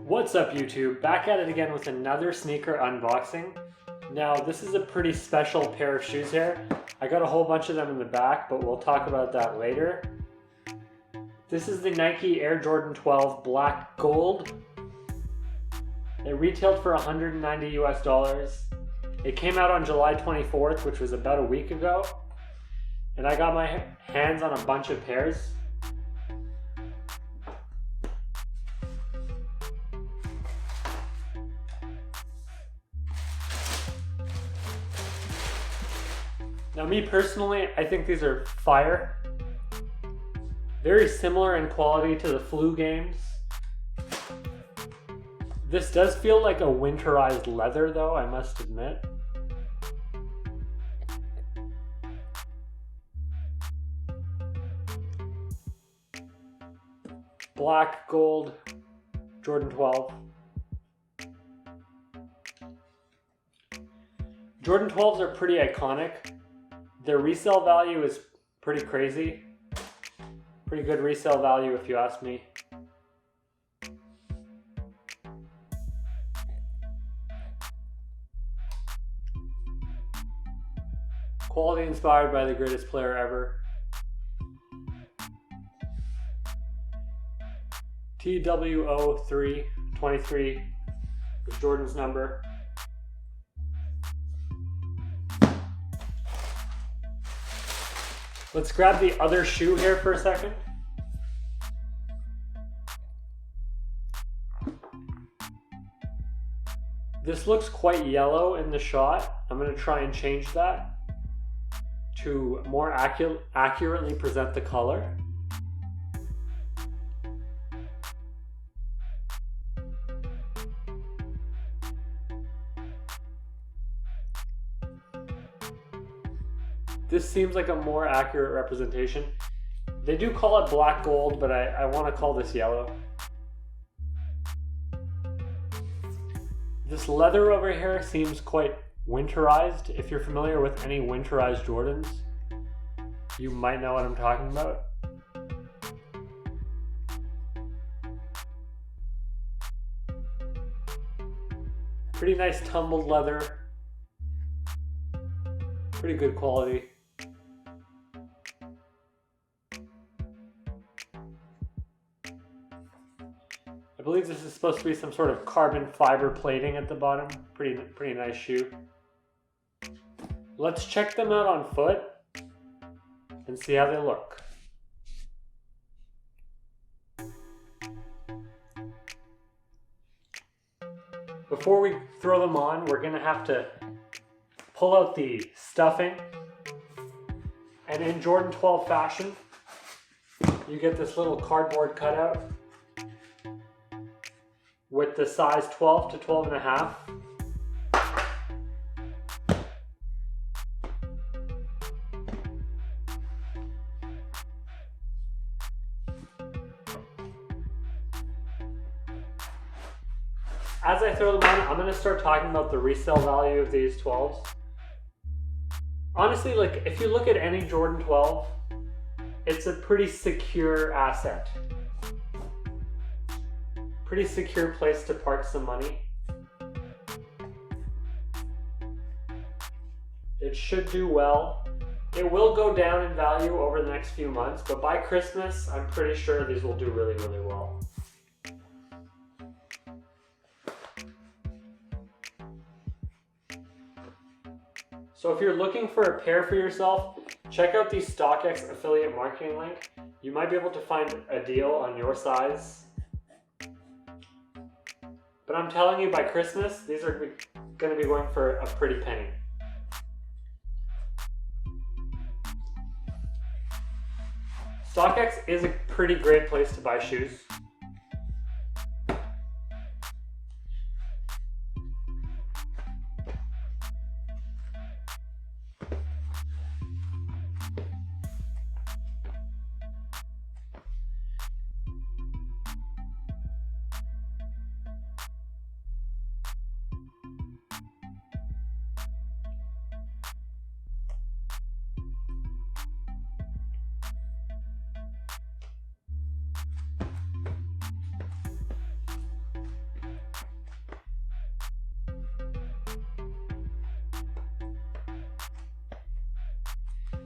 What's up YouTube? Back at it again with another sneaker unboxing. Now this is a pretty special pair of shoes here. I got a whole bunch of them in the back, but we'll talk about that later. This is the Nike Air Jordan 12 Black Gold. It retailed for $190 US. It came out on July 24th, which was about a week ago. And I got my hands on a bunch of pairs. Now me personally, I think these are fire. Very similar in quality to the Flu Games. This does feel like a winterized leather though, I must admit. Black, gold, Jordan 12. Jordan 12s are pretty iconic. Their resale value is pretty crazy. Pretty good resale value if you ask me. Quality inspired by the greatest player ever. TWO323 is Jordan's number. Let's grab the other shoe here for a second. This looks quite yellow in the shot. I'm going to try and change that to more accurately present the color. This seems like a more accurate representation. They do call it black gold, but I want to call this yellow. This leather over here seems quite winterized. If you're familiar with any winterized Jordans, you might know what I'm talking about. Pretty nice tumbled leather. Pretty good quality. I believe this is supposed to be some sort of carbon fiber plating at the bottom. Pretty nice shoe. Let's check them out on foot and see how they look. Before we throw them on, we're gonna have to pull out the stuffing. And in Jordan 12 fashion, you get this little cardboard cutout with the size 12 to 12 and a half. As I throw them on, I'm going to start talking about the resale value of these 12s. Honestly, like if you look at any Jordan 12, it's a pretty secure asset. Pretty secure place to park some money. It should do well. It will go down in value over the next few months, but by Christmas, I'm pretty sure these will do really, really well. So if you're looking for a pair for yourself, check out the StockX affiliate marketing link. You might be able to find a deal on your size. But I'm telling you, by Christmas, these are going to be going for a pretty penny. StockX is a pretty great place to buy shoes.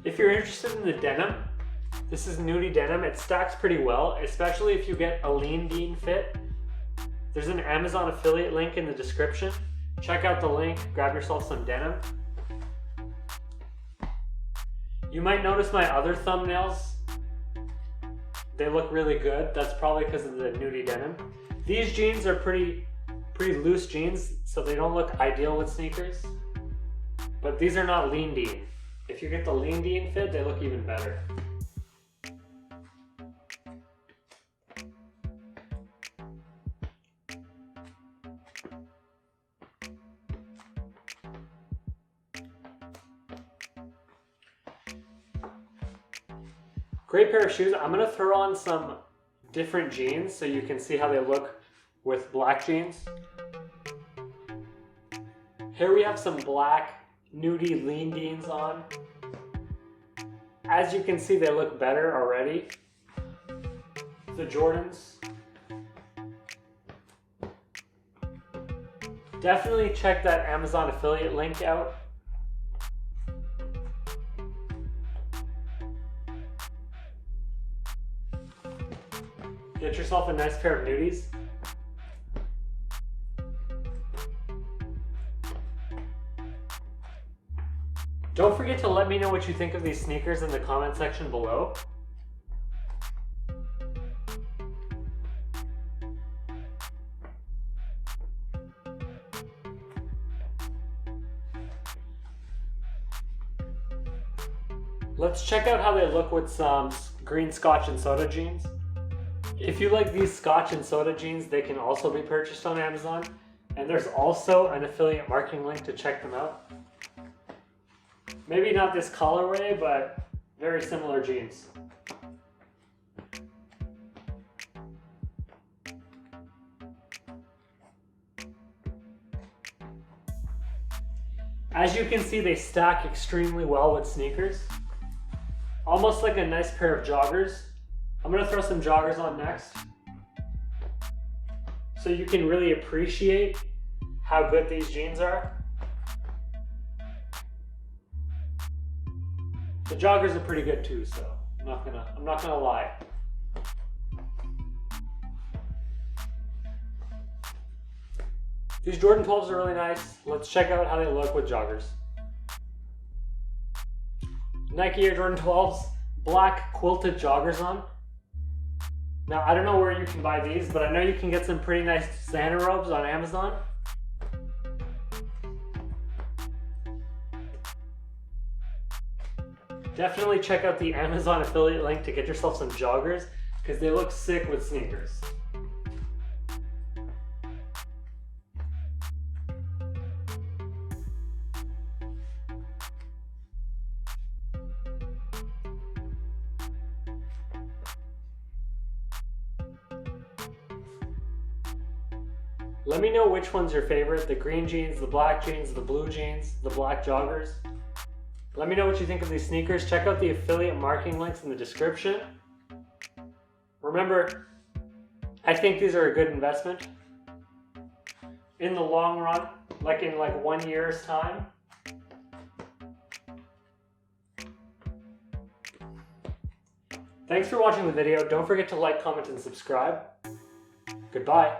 If you're interested in the denim, this is nudie denim. It stacks pretty well, especially if you get a lean jean fit. There's an Amazon affiliate link in the description. Check out the link, grab yourself some denim. You might notice my other thumbnails. They look really good. That's probably because of the nudie denim. These jeans are pretty loose jeans, so they don't look ideal with sneakers. But these are not lean jean. If you get the lean jean fit, they look even better. Great pair of shoes. I'm gonna throw on some different jeans so you can see how they look with black jeans. Here we have some black nudie lean jeans on. As you can see, they look better already. The Jordans. Definitely check that Amazon affiliate link out. Get yourself a nice pair of nudies. Don't forget to let me know what you think of these sneakers in the comment section below. Let's check out how they look with some green scotch and soda jeans. If you like these scotch and soda jeans, they can also be purchased on Amazon. And there's also an affiliate marketing link to check them out. Maybe not this colorway, but very similar jeans. As you can see, they stack extremely well with sneakers. Almost like a nice pair of joggers. I'm gonna throw some joggers on next, so you can really appreciate how good these jeans are. The joggers are pretty good too, so I'm not gonna lie. These Jordan 12s are really nice. Let's check out how they look with joggers. Nike Air Jordan 12s, black quilted joggers on. Now, I don't know where you can buy these, but I know you can get some pretty nice Santa robes on Amazon. Definitely check out the Amazon affiliate link to get yourself some joggers, because they look sick with sneakers. Let me know which one's your favorite, the green jeans, the black jeans, the blue jeans, the black joggers. Let me know what you think of these sneakers. Check out the affiliate marketing links in the description. Remember, I think these are a good investment. In the long run, like in 1 year's time. Thanks for watching the video. Don't forget to like, comment, and subscribe. Goodbye.